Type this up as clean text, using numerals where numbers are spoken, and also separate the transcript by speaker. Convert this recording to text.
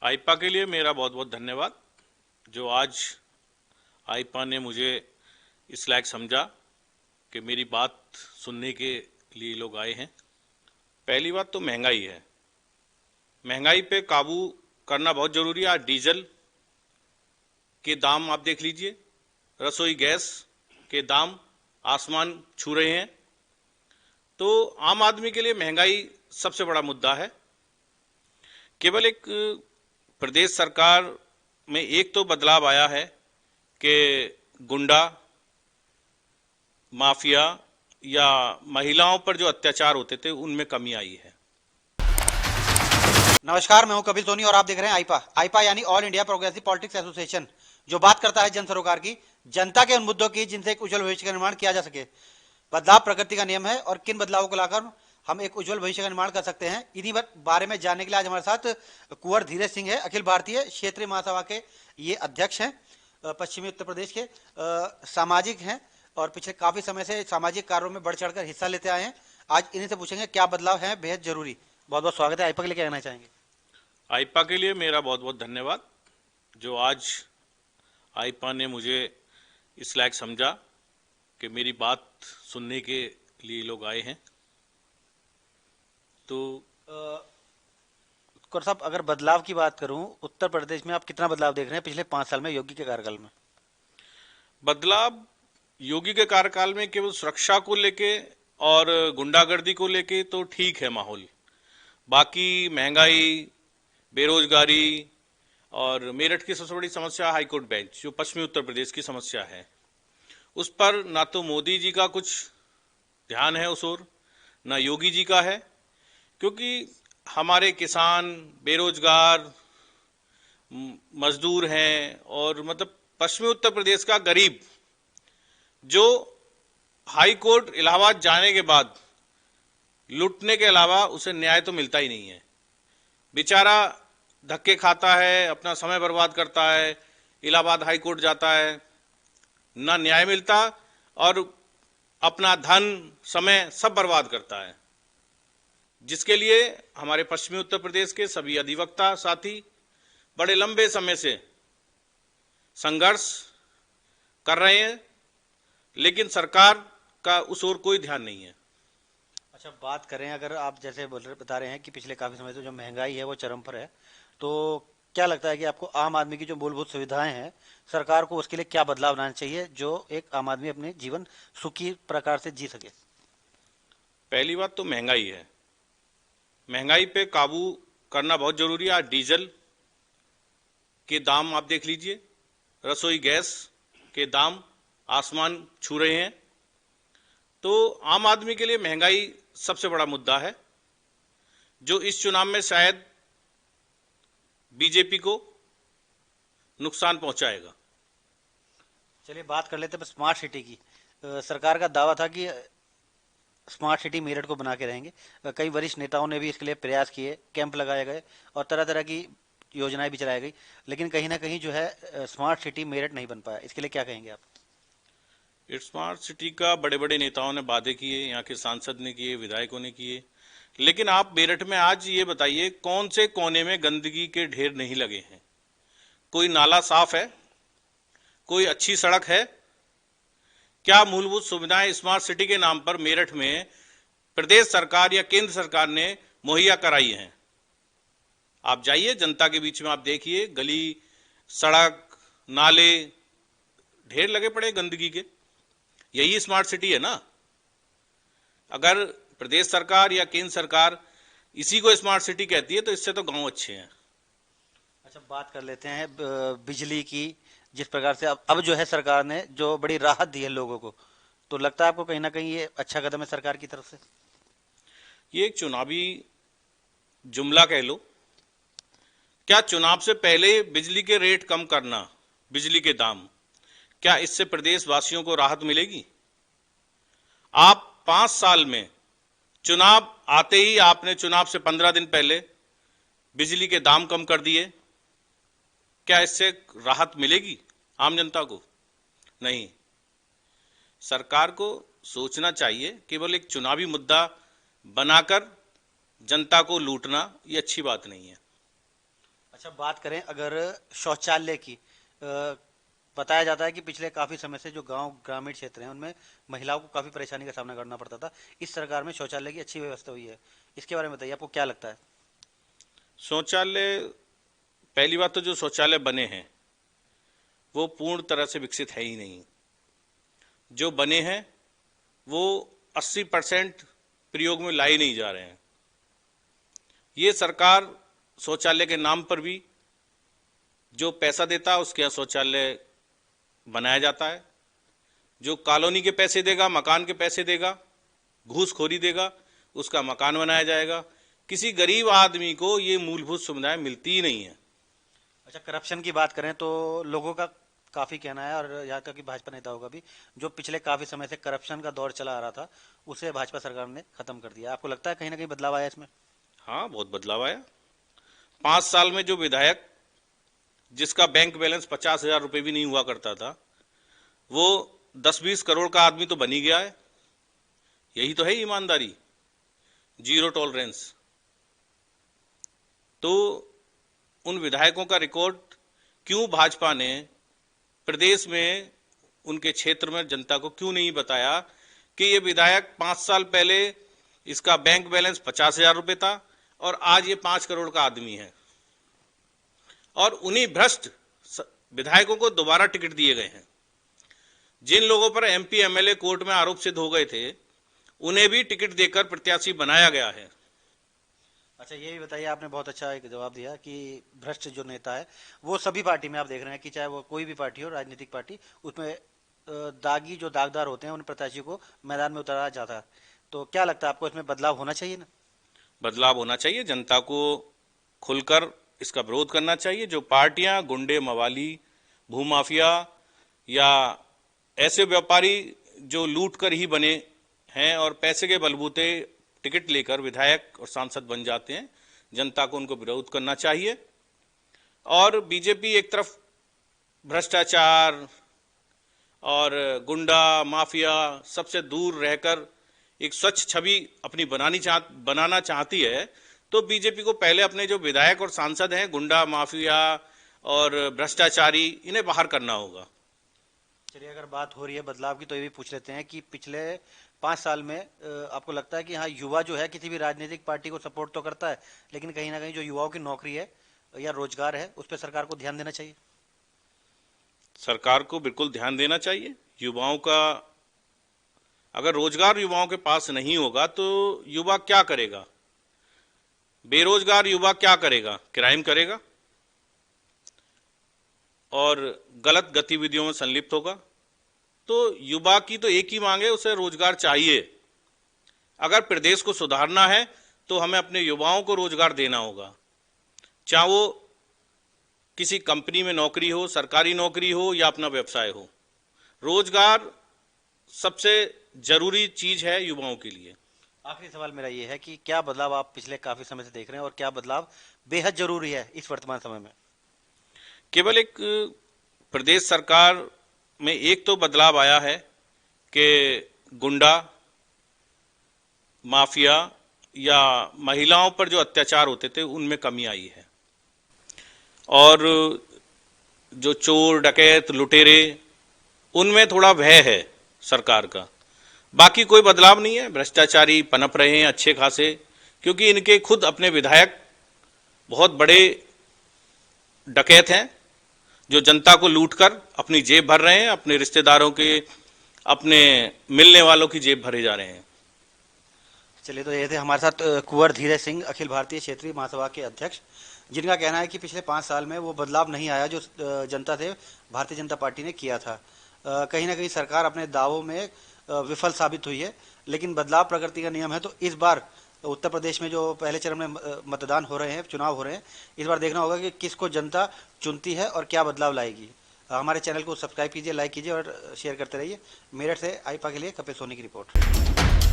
Speaker 1: आईपा के लिए मेरा बहुत बहुत धन्यवाद। जो आज आईपा ने मुझे इस लायक समझा कि मेरी बात सुनने के लिए लोग आए हैं। पहली बात तो महंगाई है। महंगाई पे काबू करना बहुत जरूरी है। आज डीजल के दाम आप देख लीजिए, रसोई गैस के दाम आसमान छू रहे हैं। तो आम आदमी के लिए महंगाई सबसे बड़ा मुद्दा है। केवल एक प्रदेश सरकार में एक तो बदलाव आया है कि गुंडा माफिया या महिलाओं पर जो अत्याचार होते थे उनमें कमी आई है।
Speaker 2: नमस्कार, मैं हूं कपिल सोनी और आप देख रहे हैं आईपा। आईपा यानी all India progressive politics association, जो बात करता है जन सरोकार की, जनता के उन मुद्दों की जिनसे एक उज्जवल भविष्य का निर्माण किया जा सके। बदलाव प्रकृति का नियम है और किन बदलावों को लाकर हम एक उज्जवल भविष्य का निर्माण कर सकते हैं, इन्हीं बारे में जानने के लिए आज हमारे साथ कुंवर धीरज सिंह है। अखिल भारतीय क्षेत्रीय महासभा के ये अध्यक्ष हैं, पश्चिमी उत्तर प्रदेश के सामाजिक हैं और पिछले काफी समय से सामाजिक कार्यों में बढ़ चढ़कर हिस्सा लेते आए हैं। आज इन्हीं से पूछेंगे क्या बदलाव है बेहद जरूरी। बहुत बहुत स्वागत है। आईपा के लिए क्या कहना चाहेंगे?
Speaker 1: आईपा के लिए मेरा बहुत बहुत धन्यवाद। जो आज आईपा ने मुझे इस लायक समझा कि मेरी बात सुनने के लिए लोग आए हैं। तो
Speaker 2: कुंवर साहब, अगर बदलाव की बात करूं, उत्तर प्रदेश में आप कितना बदलाव देख रहे हैं पिछले 5 साल में योगी के कार्यकाल में?
Speaker 1: बदलाव योगी के कार्यकाल में केवल सुरक्षा को लेके और गुंडागर्दी को लेके तो ठीक है माहौल। बाकी महंगाई, बेरोजगारी और मेरठ की सबसे बड़ी समस्या हाईकोर्ट बेंच, जो पश्चिमी उत्तर प्रदेश की समस्या है, उस पर ना तो मोदी जी का कुछ ध्यान है उस ओर, ना योगी जी का है। क्योंकि हमारे किसान, बेरोजगार, मजदूर हैं और मतलब पश्चिमी उत्तर प्रदेश का गरीब जो हाई कोर्ट इलाहाबाद जाने के बाद लूटने के अलावा उसे न्याय तो मिलता ही नहीं है। बेचारा धक्के खाता है, अपना समय बर्बाद करता है, इलाहाबाद हाई कोर्ट जाता है, ना न्याय मिलता और अपना धन समय सब बर्बाद करता है, जिसके लिए हमारे पश्चिमी उत्तर प्रदेश के सभी अधिवक्ता साथी बड़े लंबे समय से संघर्ष कर रहे हैं, लेकिन सरकार का उस ओर कोई ध्यान नहीं है।
Speaker 2: अच्छा, बात करें, अगर आप जैसे बता रहे हैं कि पिछले काफी समय से जो महंगाई है वो चरम पर है, तो क्या लगता है कि आपको आम आदमी की जो मूलभूत सुविधाएं हैं, सरकार को उसके लिए क्या बदलाव लाना चाहिए जो एक आम आदमी अपने जीवन सुखी प्रकार से जी सके?
Speaker 1: पहली बात तो महंगाई है। महंगाई पे काबू करना बहुत जरूरी है। आज डीजल के दाम आप देख लीजिए, रसोई गैस के दाम आसमान छू रहे हैं। तो आम आदमी के लिए महंगाई सबसे बड़ा मुद्दा है, जो इस चुनाव में शायद बीजेपी को नुकसान पहुंचाएगा।
Speaker 2: चलिए बात कर लेते हैं स्मार्ट सिटी की। सरकार का दावा था कि स्मार्ट सिटी मेरठ को बना के रहेंगे। कई वरिष्ठ नेताओं ने भी इसके लिए प्रयास किए, कैंप लगाए गए और तरह तरह की योजनाएं भी चलाई गई, लेकिन कहीं ना कहीं जो है स्मार्ट सिटी मेरठ नहीं बन पाया। इसके लिए क्या कहेंगे आप?
Speaker 1: स्मार्ट सिटी का बड़े बड़े नेताओं ने वादे किए, यहाँ के सांसद ने किए, विधायकों ने किए, लेकिन आप मेरठ में आज ये बताइए कौन से कोने में गंदगी के ढेर नहीं लगे हैं? कोई नाला साफ है? कोई अच्छी सड़क है? क्या मूलभूत सुविधाएं स्मार्ट सिटी के नाम पर मेरठ में प्रदेश सरकार या केंद्र सरकार ने मुहैया कराई हैं? आप जाइए जनता के बीच में, आप देखिए गली, सड़क, नाले ढेर लगे पड़े गंदगी के। यही स्मार्ट सिटी है ना? अगर प्रदेश सरकार या केंद्र सरकार इसी को स्मार्ट सिटी कहती है तो इससे तो गांव अच्छे हैं।
Speaker 2: अच्छा, बात कर लेते हैं बिजली की। जिस प्रकार से अब जो है सरकार ने जो बड़ी राहत दी है लोगों को, तो लगता है आपको कहीं ना कहीं ये अच्छा कदम है सरकार की तरफ से?
Speaker 1: ये एक चुनावी जुमला कह लो। क्या चुनाव से पहले बिजली के रेट कम करना, बिजली के दाम, क्या इससे प्रदेश वासियों को राहत मिलेगी? आप 5 साल में चुनाव आते ही आपने चुनाव से 15 दिन पहले बिजली के दाम कम कर दिए। क्या इससे राहत मिलेगी आम जनता को? नहीं। सरकार को सोचना चाहिए, केवल एक चुनावी मुद्दा बनाकर जनता को लूटना ये अच्छी बात नहीं है।
Speaker 2: अच्छा, बात करें अगर शौचालय की, बताया जाता है कि पिछले काफी समय से जो गांव ग्रामीण क्षेत्र हैं उनमें महिलाओं को काफी परेशानी का सामना करना पड़ता था। इस सरकार में शौचालय की अच्छी व्यवस्था हुई है, इसके बारे में बताइए, आपको क्या लगता है?
Speaker 1: शौचालय, पहली बात तो जो शौचालय बने हैं वो पूर्ण तरह से विकसित है ही नहीं। जो बने हैं वो 80% प्रयोग में लाए नहीं जा रहे हैं। ये सरकार शौचालय के नाम पर भी जो पैसा देता है उसके यहाँ शौचालय बनाया जाता है। जो कॉलोनी के पैसे देगा, मकान के पैसे देगा, घूसखोरी देगा, उसका मकान बनाया जाएगा। किसी गरीब आदमी को ये मूलभूत सुविधाएं मिलती ही नहीं है।
Speaker 2: अच्छा, करप्शन की बात करें तो लोगों का काफी कहना है, और यहाँ तक कि भाजपा नेताओं का भी, जो पिछले काफी समय से करप्शन का दौर चला आ रहा था उसे भाजपा सरकार ने खत्म कर दिया। आपको लगता है कहीं ना कहीं बदलाव आया इसमें?
Speaker 1: हाँ, बहुत बदलाव आया। 5 साल में जो विधायक जिसका बैंक बैलेंस 50,000 रुपये भी नहीं हुआ करता था, वो 10-20 करोड़ का आदमी तो बन ही गया है। यही तो है ईमानदारी, जीरो टॉलरेंस। तो उन विधायकों का रिकॉर्ड क्यों भाजपा ने प्रदेश में, उनके क्षेत्र में जनता को क्यों नहीं बताया कि ये विधायक 5 साल पहले इसका बैंक बैलेंस 50,000 रुपये था और आज ये 5 करोड़ का आदमी है। और उन्हीं भ्रष्ट विधायकों को दोबारा टिकट दिए गए हैं। जिन लोगों पर एमपी एमएलए कोर्ट में आरोप सिद्ध हो गए थे उन्हें भी टिकट देकर प्रत्याशी बनाया गया है।
Speaker 2: अच्छा, ये भी बताइए, आपने बहुत अच्छा एक जवाब दिया कि भ्रष्ट जो नेता है वो सभी पार्टी में आप देख रहे हैं कि चाहे वो कोई भी पार्टी हो, राजनीतिक पार्टी, उसमें दागी जो दागदार होते हैं उन प्रत्याशियों को मैदान में उतारा जाता है। तो क्या लगता है आपको, इसमें बदलाव होना चाहिए ना?
Speaker 1: बदलाव होना चाहिए, जनता को खुलकर इसका विरोध करना चाहिए। जो पार्टियां गुंडे, मवाली, भूमाफिया या ऐसे व्यापारी जो लूट कर ही बने हैं और पैसे के बलबूते टिकट लेकर विधायक और सांसद बन जाते हैं, जनता को उनको विरोध करना चाहिए। और बीजेपी एक तरफ भ्रष्टाचार और गुंडा माफिया सबसे दूर रहकर एक स्वच्छ छवि अपनी बनाना चाहती है, तो बीजेपी को पहले अपने जो विधायक और सांसद हैं गुंडा माफिया और भ्रष्टाचारी, इन्हें बाहर करना होगा।
Speaker 2: चलिए, अगर बात हो रही है बदलाव की तो ये भी पूछ लेते हैं कि पिछले 5 साल में आपको लगता है कि हाँ, युवा जो है किसी भी राजनीतिक पार्टी को सपोर्ट तो करता है, लेकिन कहीं ना कहीं जो युवाओं की नौकरी है या रोजगार है उस पर सरकार को ध्यान देना चाहिए?
Speaker 1: सरकार को बिल्कुल ध्यान देना चाहिए। युवाओं का अगर रोजगार युवाओं के पास नहीं होगा तो युवा क्या करेगा? बेरोजगार युवा क्या करेगा? क्राइम करेगा और गलत गतिविधियों में संलिप्त होगा। तो युवा की तो एक ही मांग है, उसे रोजगार चाहिए। अगर प्रदेश को सुधारना है तो हमें अपने युवाओं को रोजगार देना होगा, चाहे वो किसी कंपनी में नौकरी हो, सरकारी नौकरी हो या अपना व्यवसाय हो। रोजगार सबसे जरूरी चीज है युवाओं के लिए।
Speaker 2: आखिरी सवाल मेरा ये है कि क्या बदलाव आप पिछले काफी समय से देख रहे हैं और क्या बदलाव बेहद जरूरी है इस वर्तमान समय में?
Speaker 1: केवल एक प्रदेश सरकार में एक तो बदलाव आया है कि गुंडा माफिया या महिलाओं पर जो अत्याचार होते थे उनमें कमी आई है, और जो चोर डकैत लुटेरे उनमें थोड़ा भय है सरकार का। बाकी कोई बदलाव नहीं है। भ्रष्टाचारी पनप रहे हैं अच्छे खासे, क्योंकि इनके खुद अपने विधायक बहुत बड़े डकैत हैं जो जनता को लूटकर अपनी जेब भर रहे हैं, अपने रिश्तेदारों के, अपने मिलने वालों की जेब भरे जा रहे हैं।
Speaker 2: चलिए, तो ये थे हमारे साथ कुंवर धीरज सिंह, अखिल भारतीय क्षेत्रीय महासभा के अध्यक्ष, जिनका कहना है कि पिछले 5 साल में वो बदलाव नहीं आया जो जनता से भारतीय जनता पार्टी ने किया था। कहीं ना कहीं सरकार अपने दावों में विफल साबित हुई है, लेकिन बदलाव प्रकृति का नियम है। तो इस बार उत्तर प्रदेश में जो पहले चरण में मतदान हो रहे हैं, चुनाव हो रहे हैं, इस बार देखना होगा कि किसको जनता चुनती है और क्या बदलाव लाएगी। हमारे चैनल को सब्सक्राइब कीजिए, लाइक कीजिए और शेयर करते रहिए। मेरठ से आईपा के लिए कपिल सोनी की रिपोर्ट।